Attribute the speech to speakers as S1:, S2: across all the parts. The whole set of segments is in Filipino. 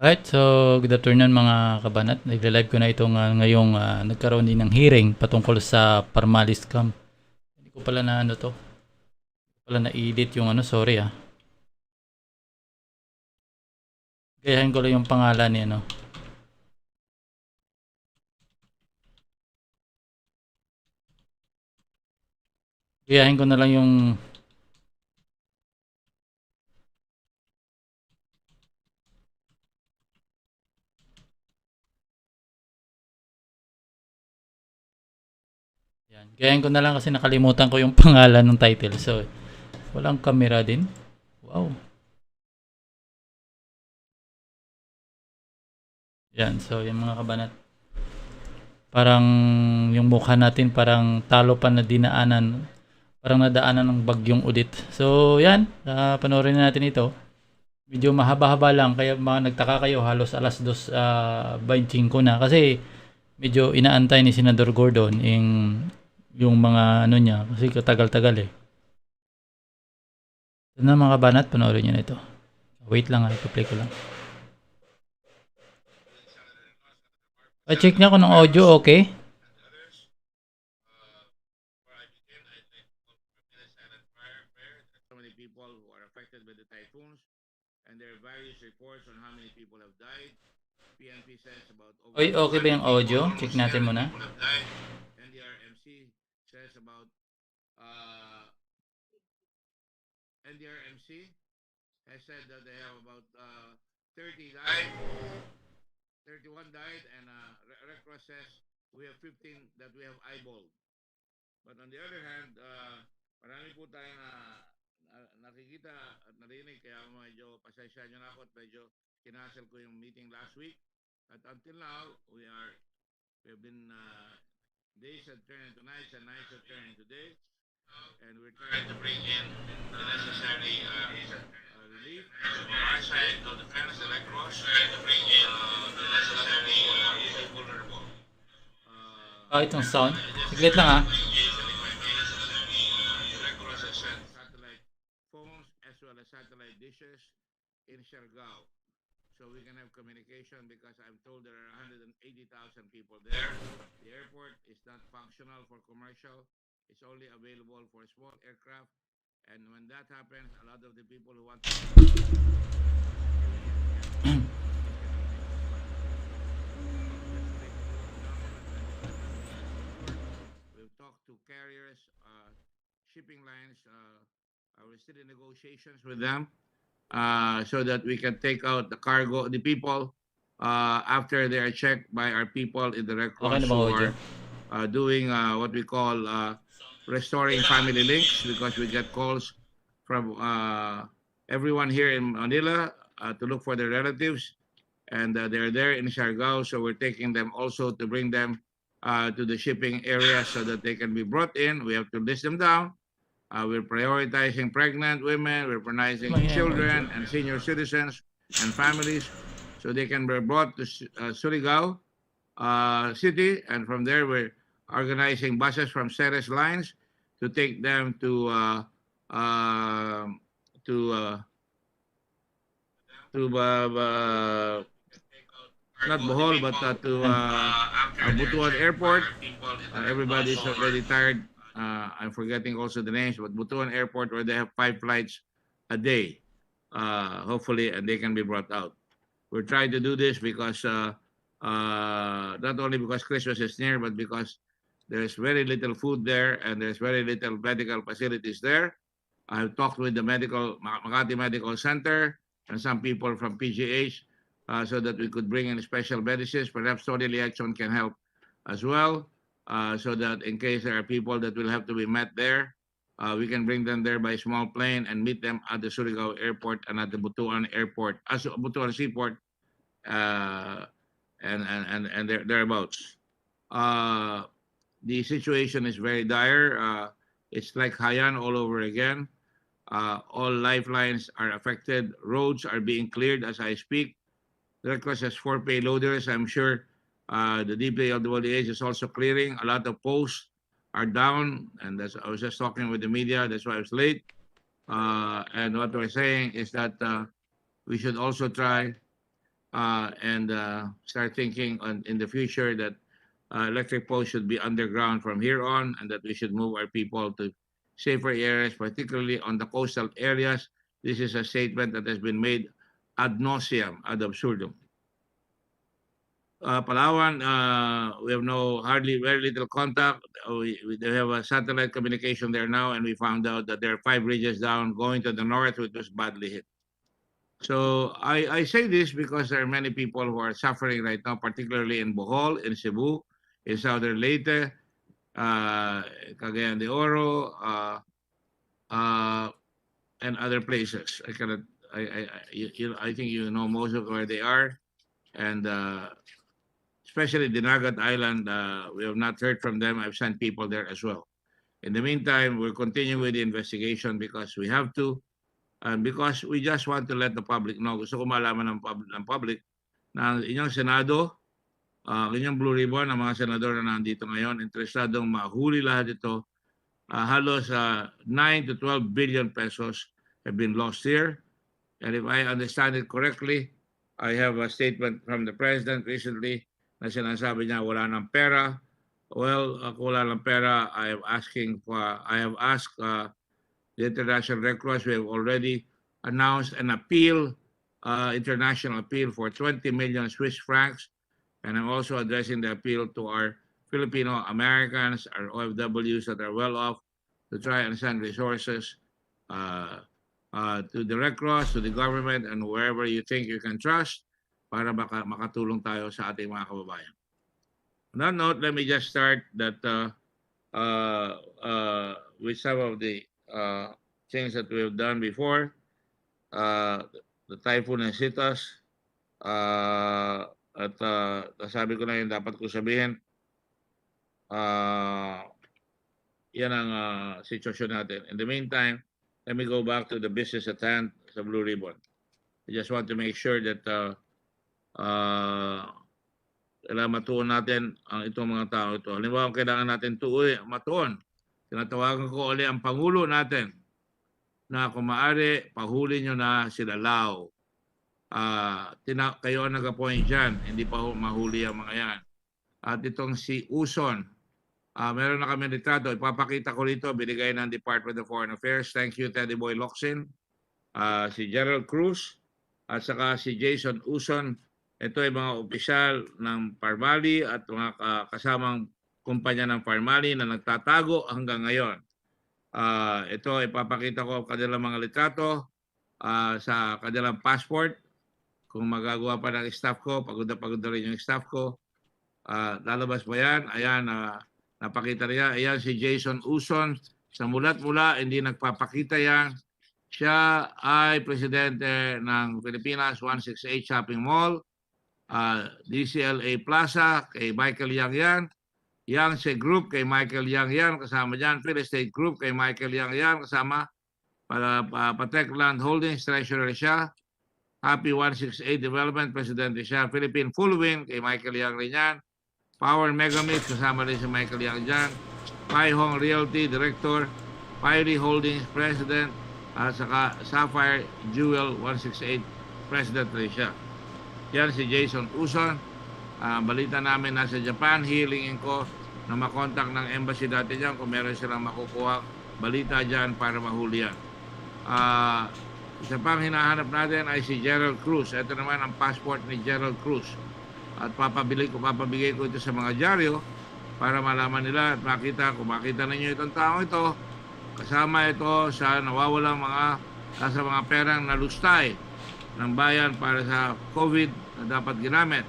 S1: Alright, so good afternoon mga kabanat. Nagla-live ko na itong ngayong nagkaroon din ng hearing patungkol sa Parmalis scam. Hindi ko pala na ano to. Pala na-edit yung sorry ah. Gayahin ko lang yung pangalan ni ano. Gayahin ko na lang yung yan. Gayahin ko na lang kasi nakalimutan ko yung pangalan ng title. So, walang camera din. Wow. Yan, so yung mga kabanat. Parang yung mukha natin parang talo pa na dinaanan. Parang nadaanan ng bagyong udit. So, yan. Panoorin na natin ito. Medyo mahaba-haba lang kaya mga nagtaka kayo halos alas 2:25 na kasi medyo inaantay ni Senador Gordon yung mga ano niya kasi katagal-tagal eh. Ito na mga banat, panoorin niyo na ito. Wait lang i-play ko lang. Check niya kung ng audio okay.
S2: So many people who are affected by the typhoons, and there are various reports on how many people have died. PNP says about over
S1: Oy, okay ba yung audio? Check natin muna.
S2: people have died. NDRMC says about uh, NDRMC has said that they have about 30 died, 31 died, and Red Cross says we have 15 that we have eyeballed. But on the other hand, marami po tayong nakikita at narinig, kaya medyo pasensya nyo na ako at medyo kinancel ko yung meeting last week. At until now, we have been days have turned into nights and nights have turned into days. And we're trying to bring in the necessary relief. From our side of the Friends of the Red Cross, trying to bring in the necessary relief vulnerable.
S1: Itong sound. Saglit lang ah.
S2: Satellite phones as well as satellite dishes in Siargao. So we can have communication because I'm told there are 180,000 people there. The airport is not functional for commercial. It's only available for small aircraft. And when that happens, a lot of the people who want to we've talked to carriers, shipping lines. We're still in negotiations with them so that we can take out the cargo, the people, after they are checked by our people in the Red Cross
S1: Okay na ba
S2: who
S1: audio?
S2: are doing what we call restoring family links, because we get calls from everyone here in Manila to look for their relatives, and they're there in Siargao, so we're taking them also to bring them to the shipping area so that they can be brought in. We have to list them down. We're prioritizing pregnant women, we're prioritizing children and senior citizens and families so they can be brought to Surigao City, and from there we're organizing buses from Ceres lines to take them to to uh, not Bohol, but to Butuan Airport. Everybody's already tired. I'm forgetting also the names, but Butuan Airport, where they have 5 flights a day, hopefully, and they can be brought out. We're trying to do this because not only because Christmas is near, but because there's very little food there and there's very little medical facilities there. I've talked with the Makati Medical Center and some people from PGH so that we could bring in special medicines. Perhaps Tony Liachon can help as well, so that in case there are people that will have to be met there, we can bring them there by small plane and meet them at the Surigao Airport and at the Butuan Airport, Butuan Seaport, and thereabouts. The situation is very dire. It's like Haiyan all over again. All lifelines are affected. Roads are being cleared as I speak. The Red Cross has 4 payloaders. I'm sure the DPWH is also clearing. A lot of posts are down, and I was just talking with the media. That's why I was late. And what we're saying is that we should also try and start thinking in the future that electric poles should be underground from here on, and that we should move our people to safer areas, particularly on the coastal areas. This is a statement that has been made ad nauseam, ad absurdum. Palawan, we have very little contact. They have a satellite communication there now, and we found out that there are 5 ridges down going to the north, which was badly hit. So I say this because there are many people who are suffering right now, particularly in Bohol, in Cebu, in Southern Leyte, Cagayan de Oro, and other places. I think you know most of where they are, and especially Dinagat Island, we have not heard from them. I've sent people there as well. In the meantime, we're continuing with the investigation because we have to, and because we just want to let the public know. Gusto ko malaman ng public na ang inyong Senado, inyong Blue Ribbon, ang mga senador na nandito ngayon, interesadong mahuli lahat ito. Halos 9 to 12 billion pesos have been lost here. And if I understand it correctly, I have a statement from the President recently na sinasabi niya wala ng pera. Well, kung wala ng pera, I have asked the International Red Cross. We have already announced an appeal, international appeal for 20 million Swiss francs. And I'm also addressing the appeal to our Filipino Americans, our OFWs that are well off, to try and send resources to the Red Cross, to the government, and wherever you think you can trust para makatulong tayo sa ating mga kababayan. On that note, let me just start that with some of the things that we have done before. The typhoon and Sitas, at sabi ko na yung dapat ko sabihin, yan ang sitwasyon natin. In the meantime, let me go back to the business at hand sa Blue Ribbon. I just want to make sure that kailangan matuon natin ang itong mga tao ito. Halimbawa, kailangan natin matuon. Tinatawagan ko ulit ang Pangulo natin na kung maaari, pahuli nyo na sila Lao. Kayo ang nag-appoint dyan, hindi pa mahuli ang mga yan. At itong si Uson, meron na kami litrato, ipapakita ko rito, binigay ng Department of Foreign Affairs. Thank you, Teddy Boy Locsin. Si Gerald Cruz, at saka si Jason Uson. Ito ay mga opisyal ng Parmali at mga kasamang kumpanya ng Parmali na nagtatago hanggang ngayon. Ito, ipapakita ko kanilang mga litrato sa kanilang passport. Kung magagawa pa ng staff ko, pagod na rin yung staff ko. Lalabas ba yan? Ayan, napakita niya. Ayan si Jason Uson. Sa mulat-mula, hindi nagpapakita yan. Siya ay presidente ng Pilipinas 168 Shopping Mall, DCLA Plaza, kay Michael Yang yan. Yangtze Group, kay Michael Yang yan. Kasama dyan. Phil Estate Group, kay Michael Yang yan. Kasama Patek Land Holdings, treasurer siya. Happy 168 Development, presidente siya. Philippine Full Wind, kay Michael Yang rin yan. Power Megamix, kasama rin si Michael Yang dyan. Pai Hong Realty, director. Pairi Holdings, president. At saka Sapphire Jewel 168, president rin siya. Yan si Jason Uson. Balita namin nasa Japan, hilingin ko na makontak ng embassy dati dyan kung meron silang makukuha balita dyan para mahuli yan. Isa pang hinahanap natin ay si Gerald Cruz. Ito naman ang passport ni Gerald Cruz. At papabigay ko ito sa mga dyaryo para malaman nila at makita, kung makita ninyo itong tao ito, kasama ito sa nawawalang sa mga perang nalustay ng bayan para sa COVID na dapat ginamit.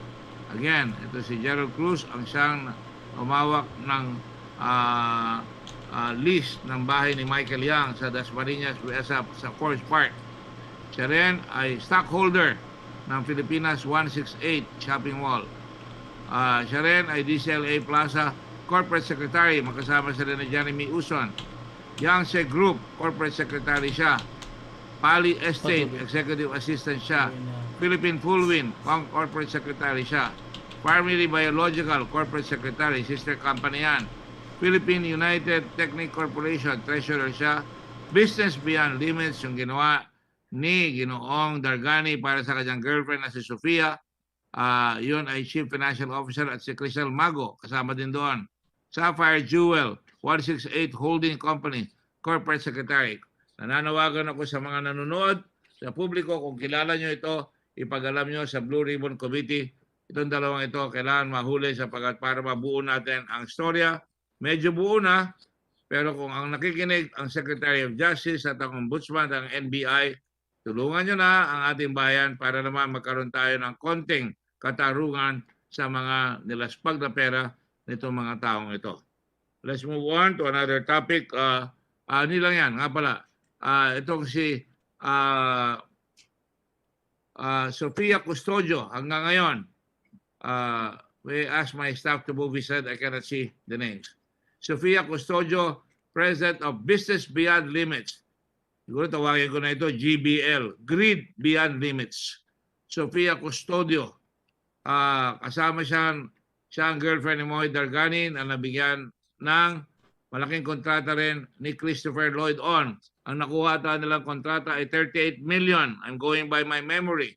S2: Again, ito si Gerald Cruz, ang siyang umawak ng list ng bahay ni Michael Yang sa Dasmariñas, sa Forest Park. Siya rin ay stockholder ng Pilipinas 168 Shopping Mall. Siya rin ay DCLA Plaza Corporate Secretary, makasama sila ni Jeremy Uson. Yangtze Group, Corporate Secretary siya. Pali Estate, Executive Assistant siya. Philippine Full Wind, Corporate Secretary siya. Primary Biological, Corporate Secretary, sister company yan. Philippine United Technic Corporation, Treasurer siya. Business Beyond Limits, yung ginawa ni Ginoong Dargani para sa kanyang girlfriend na si Sofia. Yun ay Chief Financial Officer at si Crystal Mago, kasama din doon. Sapphire Jewel, 168 Holding Company, Corporate Secretary. Nananawagan ako sa mga nanonood, sa publiko, kung kilala nyo ito, ipag-alam nyo sa Blue Ribbon Committee. Itong dalawang ito, kailangan mahuli sapagat para mabuo natin ang storya. Medyo buo na, pero kung ang nakikinig, ang Secretary of Justice at ang Ombudsman at ang NBI, tulungan nyo na ang ating bayan para naman magkaroon tayo ng konting katarungan sa mga nilaspag na pera nitong mga taong ito. Let's move on to another topic. Nilang yan, nga pala. Itong si Sofia Custodio, hanggang ngayon, we asked my staff to move his head. I cannot see the names. Sofia Custodio, President of Business Beyond Limits. Siguro tawagin ko na ito, GBL, Grid Beyond Limits. Sofia Custodio, kasama siya ang girlfriend ni Moy Dargani na nabigyan ng malaking kontrata rin ni Christopher Lloyd on. Ang nakuha ata nilang kontrata ay 38 million. I'm going by my memory.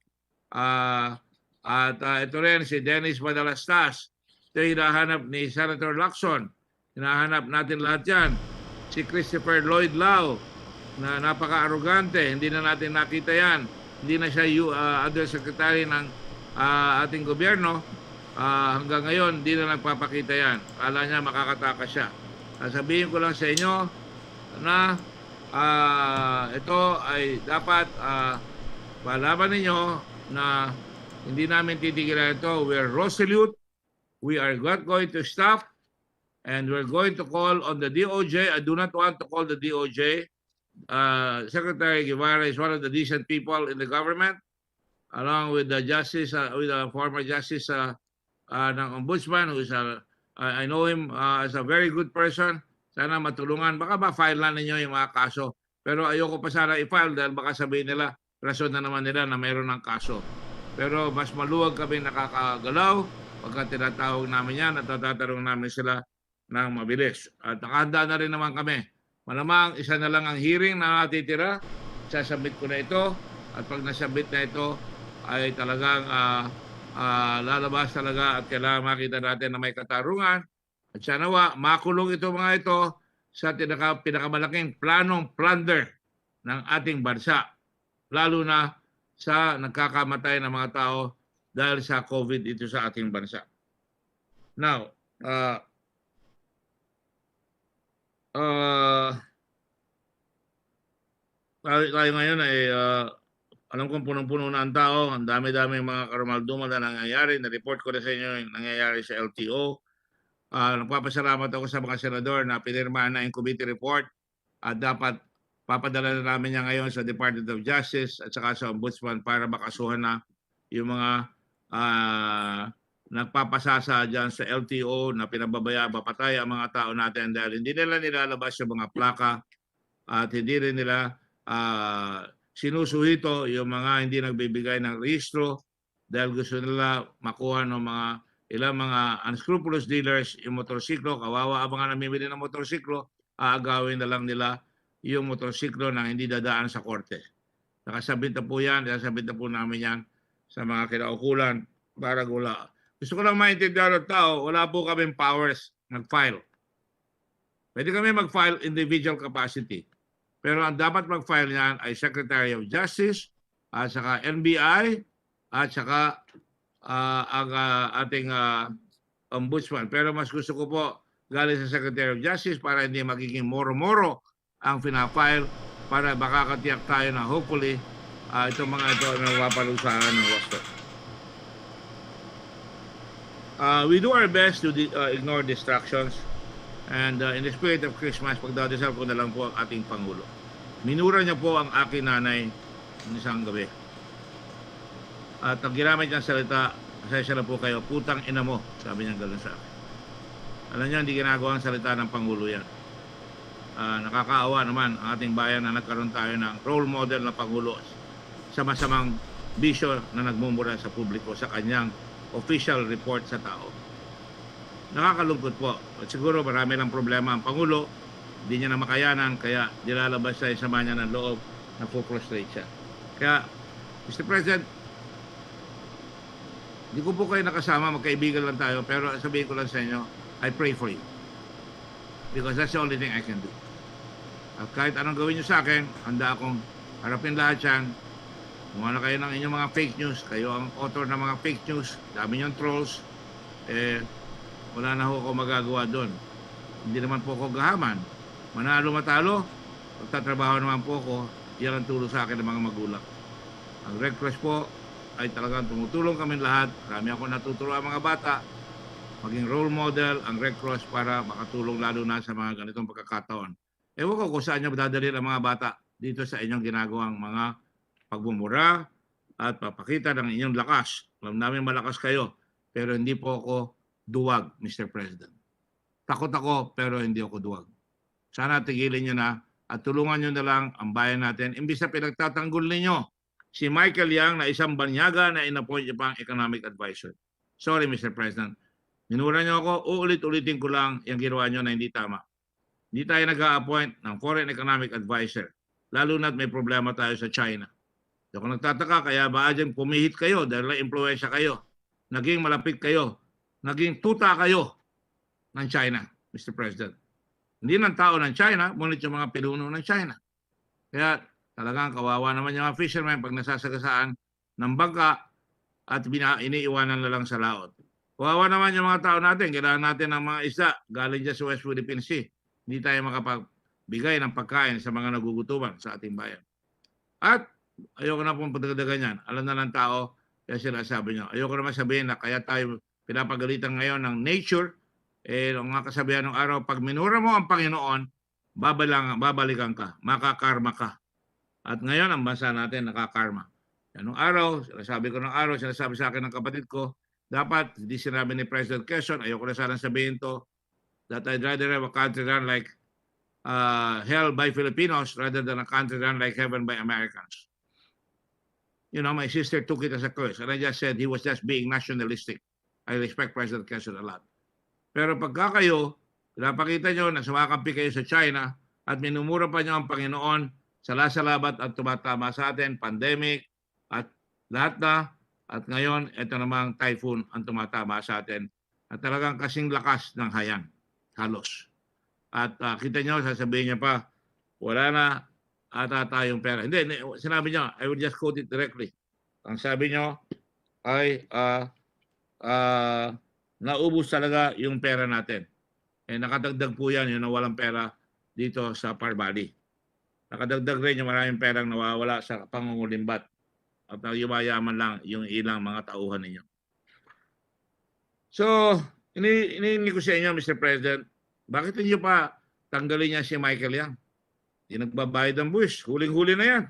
S2: Ito rin si Dennis Madalastas. Ito hinahanap ni Senator Lacson. Hinahanap natin lahat yan. Si Christopher Lloyd Lau na napaka-arrogante. Hindi na natin nakita yan. Hindi na siya undersecretary ng ating gobyerno. Hanggang ngayon, hindi na nagpapakita yan. Kala niya makakatakas siya. Sabihin ko lang sa inyo na ito ay dapat malaman ninyo na hindi namin titigilan ito. We are resolute. We are not going to stop. And we're going to call on the DOJ. I do not want to call the DOJ. Secretary Guevara is one of the decent people in the government, along with the justice, with the former justice ng ombudsman, who is I know him as a very good person. Sana matulungan. Baka ma-file na ninyo yung mga kaso. Pero ayoko pa sana i-file dahil baka sabihin nila, rason na naman nila na mayroon ng kaso. Pero mas maluwag kami nakakagalaw pagka tinatawag namin yan at natatanong namin sila ng mabilis. At nakahanda na rin naman kami. Malamang isa na lang ang hearing na natitira. Sasabit ko na ito. At pag nasabit na ito, ay talagang lalabas talaga at kailangan makita natin na may katarungan. At sana makulong ito mga ito sa pinakamalaking planong plunder ng ating bansa. Lalo na sa nagkakamatay ng mga tao dahil sa COVID ito sa ating bansa. Now, tayo ngayon ay alam kong punong-puno na ang tao, ang dami-dami mga karumaldumal na nangyayari. Na-report ko na sa inyo yung nangyayari sa LTO. Nagpapasalamat ako sa mga senador na pinirmahan na yung committee report at dapat papadala na namin niya ngayon sa Department of Justice at saka sa Ombudsman para makasuhan na yung mga nagpapasasa dyan sa LTO na pinababaya, papatay ang mga tao natin dahil hindi nila nilalabas yung mga plaka at hindi rin nila sinusuhito yung mga hindi nagbibigay ng rehistro dahil gusto nila makuha ng mga ilang mga unscrupulous dealers yung motorsiklo. Kawawa ang mga namimili ng motorsiklo, aagawin na lang nila yung motorsiklo na hindi dadaan sa korte. Nakasabit na po yan, nakasabit na po namin yan sa mga kinaukulan para gula. Gusto ko lang maintindihan ng tao, wala po kaming powers mag-file. Pwede kami mag-file individual capacity. Pero ang dapat mag-file niyan ay Secretary of Justice, at saka NBI, at saka ang ating ombudsman. Pero mas gusto ko po galing sa Secretary of Justice para hindi magiging moro-moro ang fina-file para makakatiyak tayo na hopefully itong mga ito na mapalusahan ng wasto. We do our best to ignore distractions. And in the spirit of Christmas, pagdadasal ko na lang po ang ating Pangulo. Minura niya po ang aking nanay ng isang gabi. At ang ginamit niyang salita, pasensya na po kayo, putang ina mo, sabi niya gano'n sa akin. Alam niyo, hindi ginagawa ang salita ng Pangulo yan. Nakakaawa naman ang ating bayan na nagkaroon tayo ng role model na Pangulo sa masamang bisyo na nagmumura sa publiko sa kanyang official report sa tao. Nakakalungkot po. At siguro marami lang problema ang Pangulo. Hindi niya na makayanan, kaya nilalabas siya sa sama niya ng loob na frustrate siya. Kaya, Mr. President, Hindi ko po kayo nakasama, magkaibigan lang tayo, pero sabihin ko lang sa inyo, I pray for you. Because that's the only thing I can do. At kahit anong gawin nyo sa akin, handa akong harapin lahat yan. Kung ano kayo ng inyong mga fake news, kayo ang author ng mga fake news, dami yung trolls, wala na ho ako magagawa doon. Hindi naman po ako gahaman. Manalo matalo, pagtatrabaho naman po ako, yan ang tulong sa akin ng mga magulang. Ang Red Cross po ay talagang tumutulong kami lahat. Marami ako natuturuan mga bata, maging role model ang Red Cross para makatulong lalo na sa mga ganitong pagkakataon. Ewan ko kung saan nyo dadalhin ang mga bata dito sa inyong ginagawang mga pagmumura at papakita ng inyong lakas. Alam namin malakas kayo, pero hindi po ako duwag, Mr. President. Takot ako, pero hindi ako duwag. Sana tigilin nyo na at tulungan nyo na lang ang bayan natin. Imbis na pinagtatanggol ninyo si Michael Yang na isang banyaga na inappoint niya pang economic advisor. Sorry, Mr. President. Minura nyo ako, uulit-ulitin ko lang yung ginawa nyo na hindi tama. Hindi tayo nag-a-appoint ng foreign economic advisor, lalo na't may problema tayo sa China. So kung nagtataka, kaya ba dyan pumihit kayo dahil na-influensya kayo, naging malapit kayo, naging tuta kayo ng China, Mr. President. Hindi ng tao ng China, ngunit yung mga pinuno ng China. Kaya talagang kawawa naman yung mga fishermen pag nasasagasaan ng bangka at iniiwanan na lang sa laot. Kawawa naman yung mga tao natin, kailangan natin ng mga isda galing dyan sa West Philippine Sea. Hindi tayo makapagbigay ng pagkain sa mga nagugutuban sa ating bayan. At ayoko na pong padagdagan yan. Alam na ng tao, kaya sinasabi nyo. Ayoko naman sabihin na kaya tayo pinapagalitan ngayon ng nature. Ang mga kasabihan ng araw, pag minura mo ang Panginoon, babalikan ka, makakarma ka. At ngayon, ang bansa natin nakakarma. Anong araw, sinasabi sa akin ng kapatid ko, dapat, hindi sinabi ni President Quezon, ayoko na sana sabihin to, that I'd rather have a country run like hell by Filipinos rather than a country run like heaven by Americans. You know, my sister took it as a curse, and I just said he was just being nationalistic. I respect President Quezon a lot. Pero pagka kayo, pinapakita nyo na sumakampi kayo sa China at minumura pa nyo ang Panginoon sa lasalabat at tumatama sa atin, pandemic at lahat na. At ngayon, ito namang typhoon ang tumatama sa atin. At talagang kasing lakas ng hayang, halos. At kita nyo, sasabihin niya pa, wala na ata tayong pera. Hindi, sinabi niya, I will just quote it directly. Ang sabi niyo ay naubos talaga yung pera natin. Nakadagdag po yan, yung nawalang pera dito sa Par Valley. Nakadagdag rin yung maraming perang nawawala sa pangungulimbat at yumayaman lang yung ilang mga tauhan ninyo. So, iniingi ko sa inyo, Mr. President, bakit niyo pa tanggalin niya si Michael Yang? Hindi nagbabayad ng buwis. Huling-huli na yan.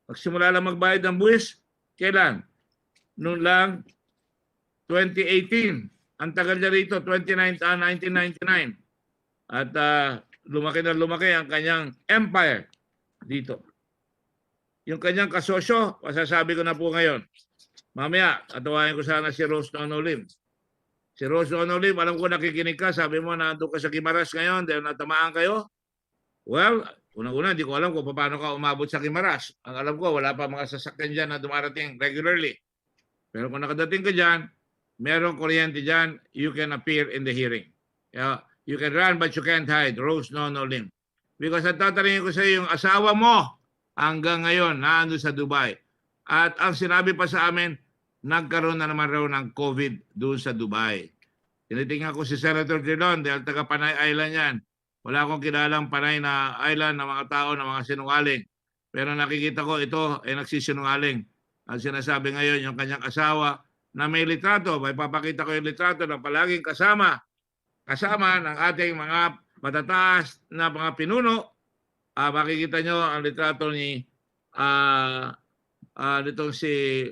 S2: Magsimula lang magbayad ng buwis, kailan? Noon lang, 2018. Ang tagal niya rito, 1999. At lumaki na lumaki ang kanyang empire dito. Yung kanyang kasosyo, masasabi ko na po ngayon. Mamaya, tatawain ko sana si Rose Nonolim. Si Rose Nonolim, alam ko nakikinig ka, sabi mo na doon ka sa Guimaras ngayon dahil natamaan kayo. Well, unang-una, hindi ko alam kung paano ka umabot sa Guimaras. Ang alam ko, wala pa mga sasakyan dyan na dumarating regularly. Pero kung nakadating ka dyan, merong kuryente dyan, you can appear in the hearing. You can run but you can't hide. Rose Nonolim. Because at tatanungin ko sa iyo, yung asawa mo hanggang ngayon naandun sa Dubai. At ang sinabi pa sa amin, nagkaroon na naman raw ng COVID doon sa Dubai. Tinitingnan ko si Senator Drilon dahil taga Panay Island yan. Wala akong kilalang Panay na island ng mga tao na mga sinungaling. Pero nakikita ko ito ay nagsisinungaling. Ang sinasabi ngayon yung kanyang asawa na may litrato, may papakita ko yung litrato na palaging kasama ng ating mga matataas na mga pinuno. Makikita nyo ang litrato ni nitong si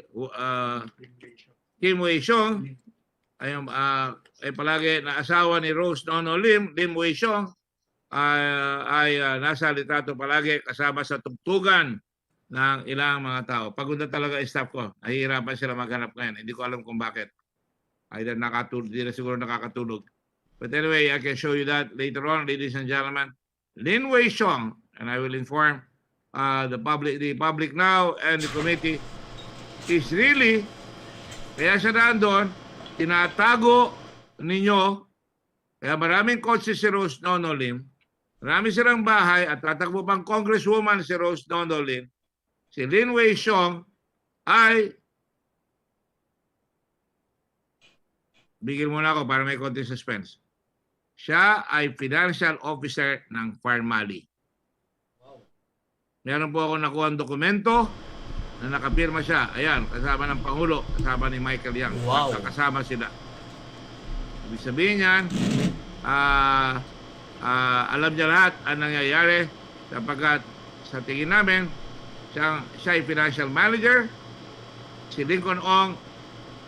S2: Kim Wei-shong ay palagi na asawa ni Rose Nonolim, Lim Wei-shong ay nasa litrato palagi kasama sa tugtugan ng ilang mga tao. Pagod na talaga yung staff ko. Nahihirapan sila maghanap ngayon. Hindi ko alam kung bakit. Either nakatulog, hindi na siguro nakakatulog. But anyway, I can show you that later on, ladies and gentlemen. Lin Wei-shong, and I will inform the public now and the committee, is really Kaya siya nandun, tinatago ninyo, kaya maraming kotse si Rose Nonolim, marami silang bahay at tatakbo pang congresswoman si Rose Nonolim, si Lin Wei Xiong ay, bigil muna ako para may konting suspense. Siya ay financial officer ng Farmali. Meron po ako nakuha ang dokumento na nakapirma siya. Ayan, kasama ng Pangulo, kasama ni Michael Yang.
S1: Wow.
S2: Kasama sila. Ibig sabihin yan, alam niya lahat ang nangyayari sapagkat sa tingin namin, siya ay financial manager. Si Lincoln Ong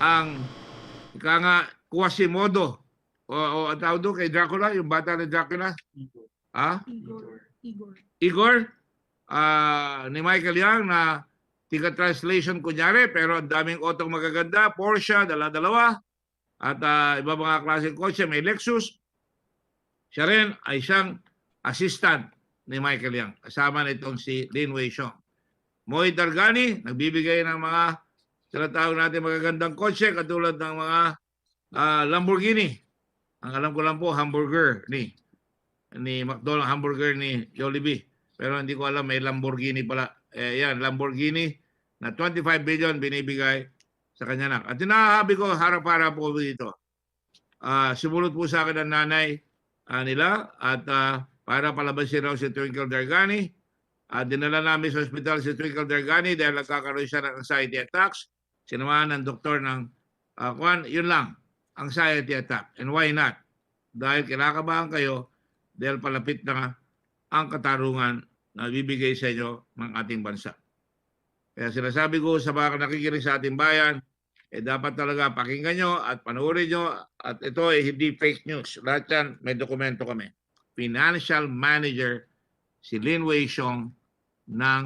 S2: ang ika nga Quasimodo o ang tawag doon kay Dracula, yung bata ni Dracula. Igor. Ni Michael Yang na tiga-translation kunyari, pero ang daming otong magaganda, Porsche, dala-dalawa, at iba mga klaseng kotse, may Lexus. Siya rin ay siyang assistant ni Michael Yang. Kasama nitong si Lin Wei Xiong. Moy Dargani, nagbibigay ng mga tinatawag natin magagandang kotse, katulad ng mga Lamborghini. Ang alam ko lang po, hamburger ni McDonald's, hamburger ni Jollibee. Pero hindi ko alam, may Lamborghini pala. Yan, Lamborghini na 25 billion binibigay sa kanya anak. At tinahabi ko, harap-harap po dito. Sumulot po sa akin ang nanay nila at para palabasin raw si Twinkle Dargani. Dinala namin sa hospital si Twinkle Dargani dahil nagkakaroon siya ng anxiety attacks. Sinamahan ng doktor ng yun lang, anxiety attack. And why not? Dahil kinakabahan kayo dahil palapit na ang katarungan na bibigay sa inyo ng ating bansa. Kaya sinasabi ko sa mga nakikinig sa ating bayan, dapat talaga pakinggan nyo at panoorin nyo. At ito ay hindi fake news. Lahat yan, may dokumento kami. Financial manager si Lin Wei Xiong ng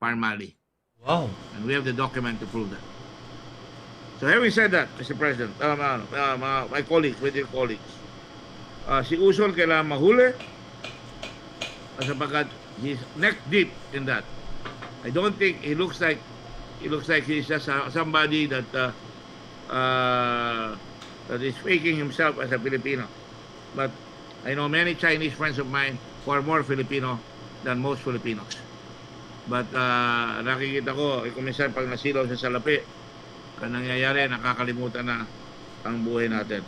S2: Farmali.
S1: Wow.
S2: And we have the document to prove that. So having said that, Mr. President, my colleagues, with your colleagues, si Usol kailangan mahuli sapagkat he's neck deep in that. I don't think he looks like he's just somebody that is faking himself as a Filipino. But I know many Chinese friends of mine who are more Filipino than most Filipinos. But nakikita ko, kung minsan pag nasilaw sa salapi, ang nangyayari, nakakalimutan na ang buhay natin.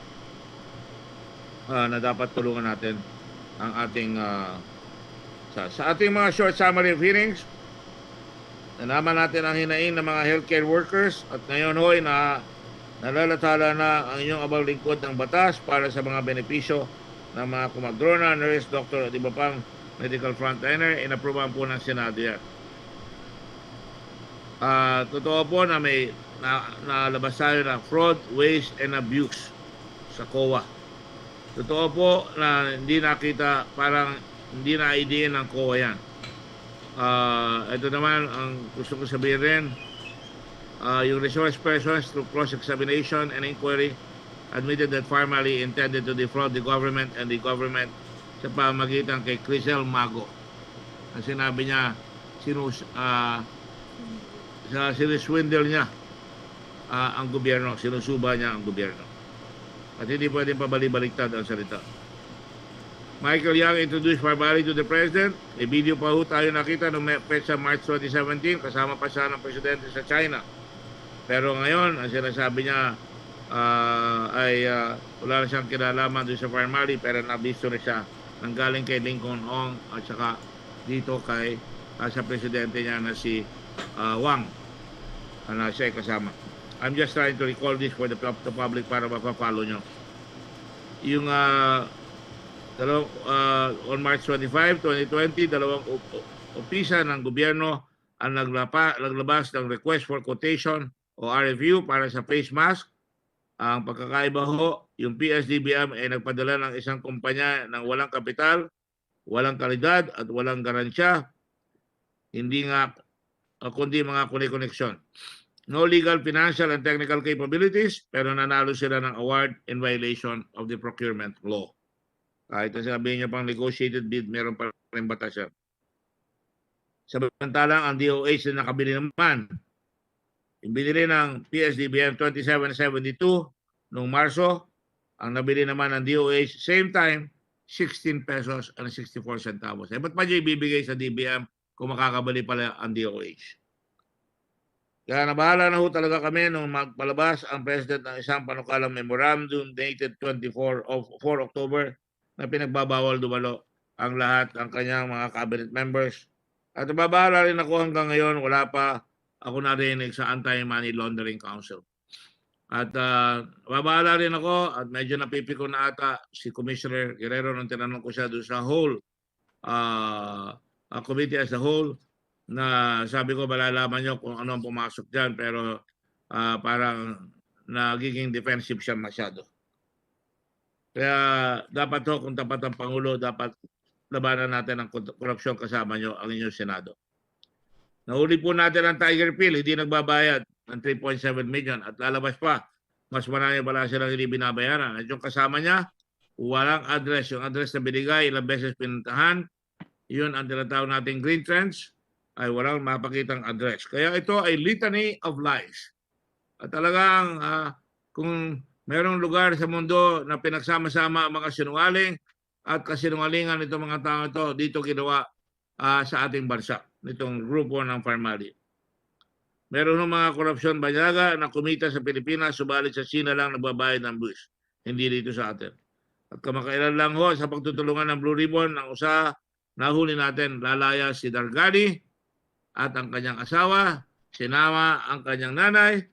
S2: Na dapat tulungan natin ang ating sa ating mga short summary of hearings. Nalaman natin ang hinaing ng mga healthcare workers at ngayon hoy na nalalathala na ang inyong abang lingkod ng batas para sa mga benepisyo ng mga kumadrona, nurse, doctor at iba pang medical frontliner. Inaprubahan po ng Senado yan. Totoo po na may nalabas tayo ng fraud, waste, and abuse sa COA. Totoo po na hindi nakita, parang hindi na-IDN ng COA yan. Ito naman ang gusto ko sabihin rin, yung resource persons through cross-examination and inquiry admitted that Farmali intended to defraud the government and the government sa pamagitan kay Crisel Mago. Ang sinabi niya, siniswindle niya ang gobyerno, sinusuba niya ang gobyerno. At hindi pwedeng pabalik-baliktad ang salita. Michael Yang introduced Farmali to the President. May video pa ho tayo nakita noong petsa March 2017, kasama pa siya ng Presidente sa China. Pero ngayon, ang sinasabi niya ay wala na siyang kinalaman doon sa Farmali, pero nabisto na siya nanggaling kay Lincoln Ong at saka dito kay sa Presidente niya na si Wang. Siya ay kasama. I'm just trying to recall this for the public para mapapalo nyo. Yung on March 25, 2020, dalawang opisa ng gobyerno ang naglabas ng request for quotation o RFU para sa face mask. Ang pagkakaiba ho, yung ps-dbm ay nagpadala ng isang kumpanya ng walang kapital, walang kalidad at walang garansya, hindi nga kundi mga koneksyon. No legal, financial, and technical capabilities, pero nanalo sila ng award in violation of the procurement law. Kahit sabihin niya pang negotiated bid, meron pa rin batas yan. Samantalang ang DOH na nakabili naman Yung binili ng ps-dbm 2772 noong Marso, ang nabili naman ng DOH same time 16 pesos and 64 centavos. Ba't pa niyo ibibigay sa DBM kung makakabali pala ang DOH? Kaya nabahala na ho talaga kami nung magpalabas ang President ng isang panukalang memorandum dated 4 October na pinagbabawal dumalo ang lahat ng kanyang mga cabinet members. At nababahala rin ako hanggang ngayon, wala pa ako narinig sa Anti-Money Laundering Council. At nababahala rin ako at medyo napipiko na ata si Commissioner Guerrero nung tinanong ko siya doon sa whole committee as a whole, na sabi ko malalaman nyo kung ano ang pumasok dyan, pero parang nagiging defensive siya masyado. Kaya dapat ho, kung tapat ang Pangulo, dapat labanan natin ang korupsyon kasama nyo ang inyong Senado. Nahuli po natin ang Tiger Pill, hindi nagbabayad ng 3.7 million at lalabas pa. Mas marami pala silang hindi binabayaran. At yung kasama niya, walang address. Yung address na binigay, ilang beses pinuntahan, yun ang tinatawag nating green trends, ay walang mapakitang address. Kaya ito ay litany of lies. At talagang kung merong lugar sa mundo na pinagsama-sama ang mga sinungaling at kasinungalingan nitong mga tao ito, dito ginawa sa ating bansa, nitong grupo ng Parmali. Meron ng mga korupsyon banyaga na kumita sa Pilipinas, subalit sa China lang nagbabayad ng buwis. Hindi dito sa atin. At kamakailan lang ho sa pagtutulungan ng Blue Ribbon, ang nahuli natin, lalaya si Dargani at ang kanyang asawa, sinama ang kanyang nanay,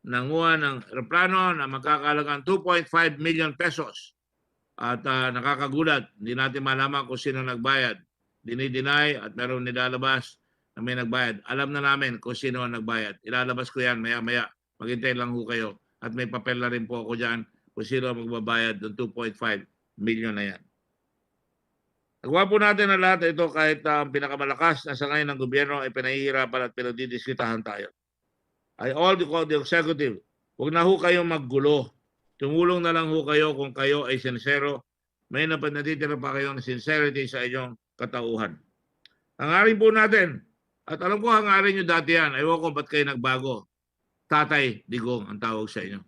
S2: nanguha ng aeroplano na magkakalagang 2.5 million pesos. At nakakagulat, hindi natin malaman kung sino nagbayad. Dinideny at meron nilalabas na may nagbayad. Alam na namin kung sino ang nagbayad. Ilalabas ko yan maya-maya. Maghintay lang ho kayo. At may papel na rin po ako dyan kung sino ang magbabayad ng 2.5 million na yan. Nagawa po natin ang lahat ito kahit ang pinakamalakas na sangay ng gobyerno ay pinahihirapan at pinagdidiskitahan tayo. I all call the executive, huwag na ho kayong maggulo. Tumulong na lang ho kayo kung kayo ay sincero. May natitira pa kayong sincerity sa inyong katauhan. Hangarin po natin, at alam ko hangarin nyo dati yan, ayaw ko ba't kayo nagbago. Tatay Digong ang tawag sa inyo.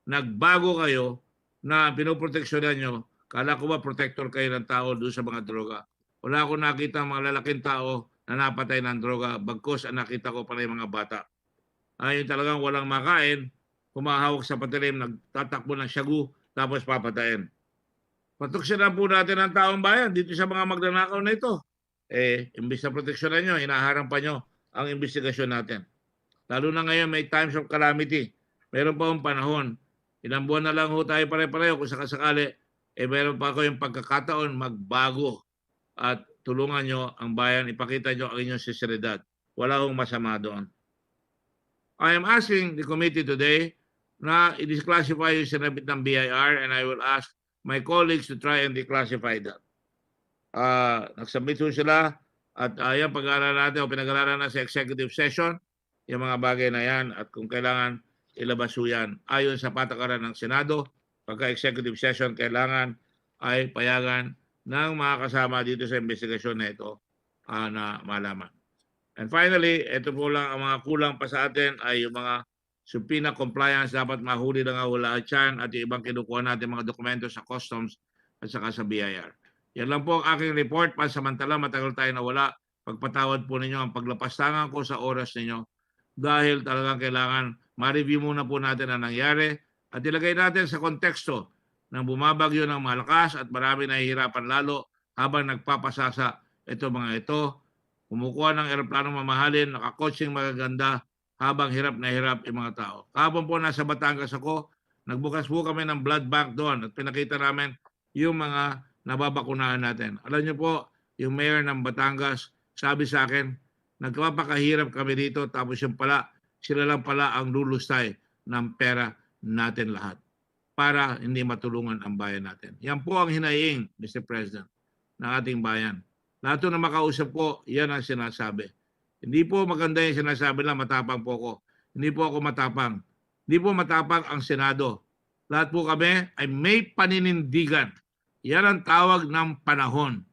S2: Nagbago kayo na pinoproteksyonan nyo. Kala ko ba protector kayo ng tao doon sa mga droga? Wala akong nakita mga lalaking tao na napatay ng droga. Bagkos ang nakita ko pala yung mga bata. Ayun talagang walang makain, humahawak sa patilim, nagtatakbo ng syagu, tapos papatayin. Proteksyonan po natin ang taong bayan dito sa mga magnanakaw na ito. Imbis na proteksyonan nyo, inaharang pa nyo ang investigasyon natin. Lalo na ngayon may times of calamity. Meron pa akong panahon. Ilang buwan na lang ho tayo pare-pareho kung sakasakali, meron pa ako yung pagkakataon magbago at tulungan nyo ang bayan, ipakita nyo ang inyong sinseridad. Wala akong masama doon. I am asking the committee today na i-disclassify yung sinabit ng BIR and I will ask my colleagues to try and declassify that. Nagsubmit ho sila at yan pag-aaral natin o pinag-aaralan na sa executive session yung mga bagay na yan at kung kailangan ilabas ho yan ayon sa patakaran ng Senado. Pagka-executive session, kailangan ay payagan ng mga kasama dito sa investigasyon na ito na malaman. And finally, ito po lang ang mga kulang pa sa atin ay yung mga subpoena compliance. Dapat mahuli na nga wala dyan at yung ibang kinukuha natin mga dokumento sa customs at saka sa BIR. Yan lang po ang aking report. Pansamantala, matagal tayo nawala. Pagpatawad po ninyo ang paglapastangan ko sa oras ninyo dahil talagang kailangan ma-review muna po natin ang nangyari at ilagay natin sa konteksto ng bumabagyo ng malakas at marami nahihirapan lalo habang nagpapasasa ito mga ito. Kumukuha ng aeroplanong mamahalin, nakakotsing magaganda habang hirap na hirap yung mga tao. Kahapon po nasa Batangas ako, nagbukas po kami ng blood bank doon at pinakita namin yung mga nababakunahan natin. Alam niyo po, yung mayor ng Batangas sabi sa akin, nagpapakahirap kami dito tapos yung pala, sila lang pala ang lulustay ng pera natin lahat para hindi matulungan ang bayan natin. Yan po ang hinaing, Mr. President, ng ating bayan. Lahat na makausap ko, yan ang sinasabi. Hindi po maganda yung sinasabi lang, matapang po ako. Hindi po ako matapang. Hindi po matapang ang Senado. Lahat po kami ay may paninindigan. Yan ang tawag ng panahon.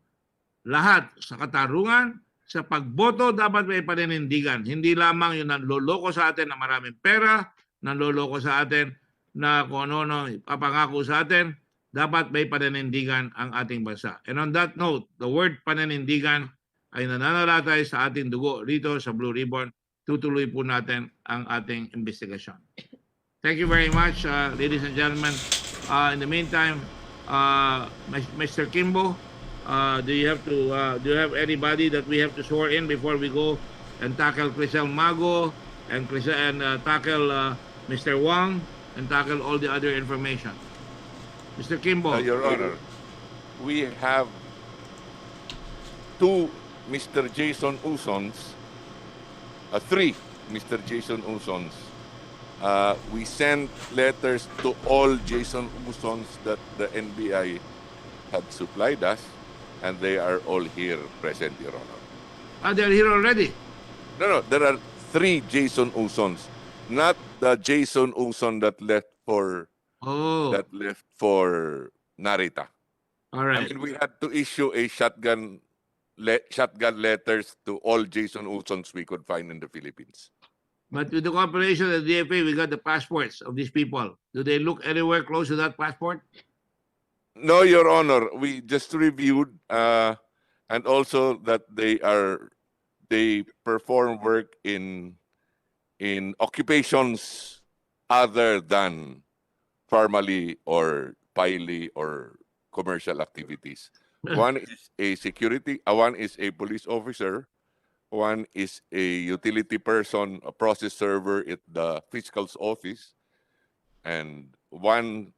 S2: Lahat sa katarungan, sa pagboto dapat may paninindigan. Hindi lamang yung nanloloko sa atin na maraming pera, nanloloko sa atin na kung ano ipapangako sa atin, dapat may paninindigan ang ating bansa. And on that note, the word paninindigan ay nananalatay sa ating dugo rito sa Blue Ribbon. Tutuloy po natin ang ating investigasyon. Thank you very much, ladies and gentlemen. In the meantime, Mr. Kimbo, do you have anybody that we have to swear in before we go and tackle Crisel Mago and tackle Mr. Wang and tackle all the other information? Mr. Kimbo.
S3: Your Honor, we have two Mr. Jason Usons, three Mr. Jason Usons. We sent letters to all Jason Usons that the NBI had supplied us, and they are all here present, Your Honor.
S2: They're here already.
S3: No, there are three Jason Usons, not the Jason Uson that left for Narita.
S2: All right.
S3: I mean, we had to issue a shotgun letters to all Jason Usons we could find in the Philippines.
S2: But with the cooperation of the DFA, we got the passports of these people. Do they look anywhere close to that passport?
S3: No, Your Honor. We just reviewed, and also that they perform work in occupations other than formally or pilely or commercial activities. One is a one is a police officer, one is a utility person, a process server at the fiscal's office, and the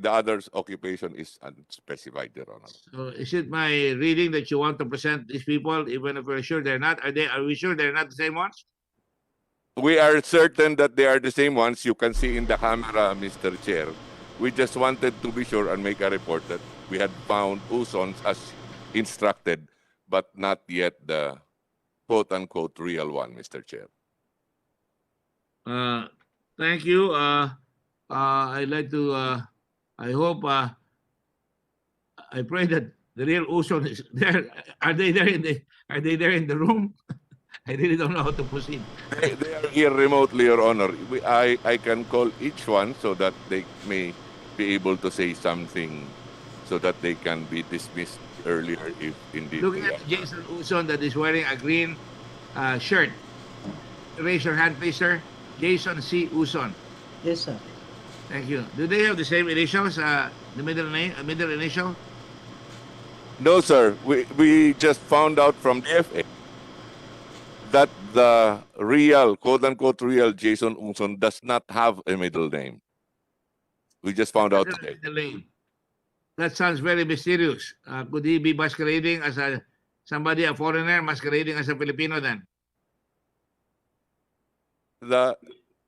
S3: other's occupation is unspecified, Your Honor.
S2: So is it my reading that you want to present these people, even if we're sure they're not? Are we sure they're not the same ones?
S3: We are certain that they are the same ones you can see in the camera, Mr. Chair. We just wanted to be sure and make a report that we had found Usons as instructed, but not yet the quote-unquote real one, Mr. Chair.
S2: Thank you. I'd like to, I hope, I pray that the real Uson is there. Are they there in the room? I really don't know how to proceed.
S3: They are here remotely, Your Honor. I can call each one so that they may be able to say something so that they can be dismissed earlier if indeed.
S2: Looking at Jason Uson that is wearing a green shirt. Raise your hand, please, sir. Jason C. Uson.
S4: Yes, sir.
S2: Thank you. Do they have the same initials? The middle name, middle initial?
S3: No, sir. We just found out from the FA that the real, quote-unquote real Jason Uson does not have a middle name. We just found out today.
S2: That sounds very mysterious. Could he be masquerading as a foreigner, masquerading as a Filipino then?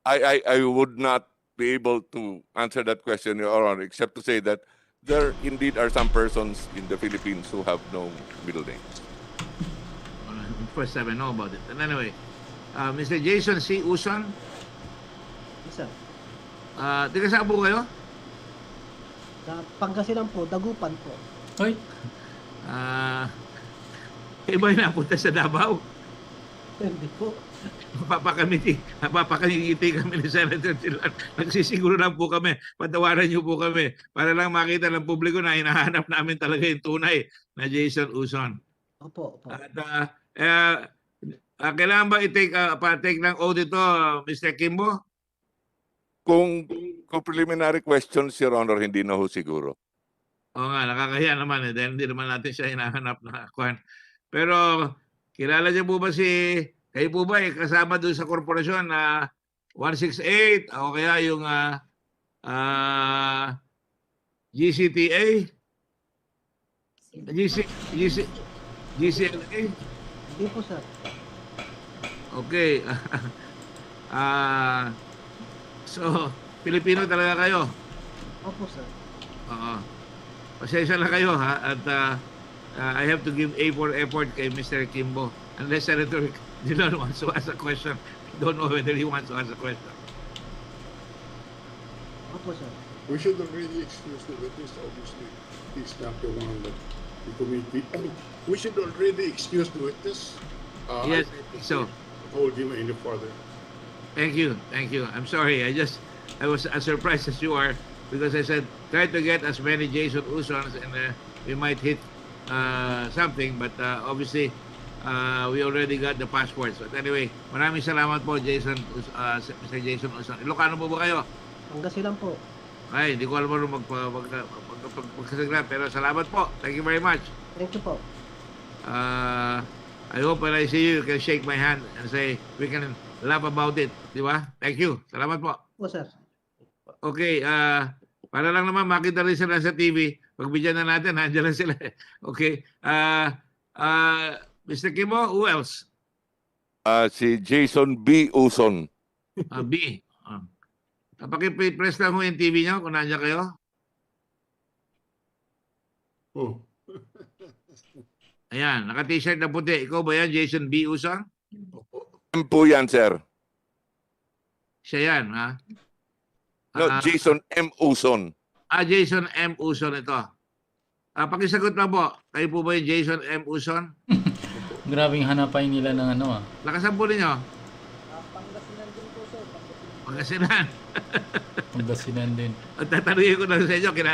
S3: I would not be able to answer that question, Your Honor, except to say that there indeed are some persons in the Philippines who have no middle names.
S2: First time I know about it. And anyway, Mr. Jason C. Uson,
S4: Yes, sir.
S2: taga saan po kayo?
S4: Sa Pangasinan po, Dagupan po.
S1: Hoy,
S2: Iba yung napunta sa Davao.
S4: Hindi po.
S2: Napapakangiti kami ni Senator Tilan. Nagsisiguro lang po kami. Patawaran niyo po kami. Para lang makita ng publiko na hinahanap namin talaga yung tunay na Jason Uson.
S4: Opo, opo.
S2: At kailangan ba pa-take ng oath ito, Mr. Kimbo?
S3: Kung preliminary questions, Your Honor, hindi na ho siguro.
S2: Oo nga, nakakahiya naman dahil hindi naman natin siya hinahanap na kwan. Pero kilala niyo po ba kayo po ba kasama doon sa korporasyon na 168 o kaya yung GCTA? GCLA?
S4: Hindi po, sir.
S2: Okay. So, Pilipino talaga kayo?
S4: Opo, sir.
S2: Oo. Pasensya na kayo ha. At I have to give A for effort kay Mr. Kimbo. Unless Senator Dillon wants to ask a question. I don't know whether he wants to ask a question.
S4: Opo, sir.
S5: We should already excuse the witness, obviously. He's not the one that the committee. I mean, we should already excuse the witness.
S2: Yes,
S5: I think
S2: so.
S5: hold him any further.
S2: Thank you. I'm sorry. I was as surprised as you are because I said try to get as many Jason Usons and we might hit something. But obviously, we already got the passports. But anyway, maraming salamat po, Jason, Mr. Jason Uson. Ilocano po ba kayo?
S4: Pangasinan po.
S2: Ay, hindi ko alam ano magkasagla. Pero salamat po. Thank you very much.
S4: Thank you po.
S2: I hope when I see you, you can shake my hand and say, we can laugh about it. Di ba? Thank you. Salamat po.
S4: Po, sir.
S2: Okay, para lang naman makita rin sila sa TV, pagbigyan na natin, nandiyan lang sila. Okay. Mr. Kimo, who else?
S3: Si Jason B. Uson.
S2: B. Pakipress lang ho yung TV nyo kung nandiyan kayo.
S5: Oh,
S2: Ayan, naka-t-shirt na puti. Ikaw ba yan, Jason B. Usong?
S3: M po yan, sir.
S2: Siya yan, ha?
S3: No, Jason M. Uson.
S2: Jason M. Uson ito. Pakisagot lang po. Kayo po ba yung Jason M. Uson?
S1: Grabing hanapay nila ng ano ah.
S2: Lakasan po ninyo.
S4: Pangasinan din po, sir.
S2: Pangasinan.
S1: Pangasinan din.
S2: At tatanungin ko lang sa inyo,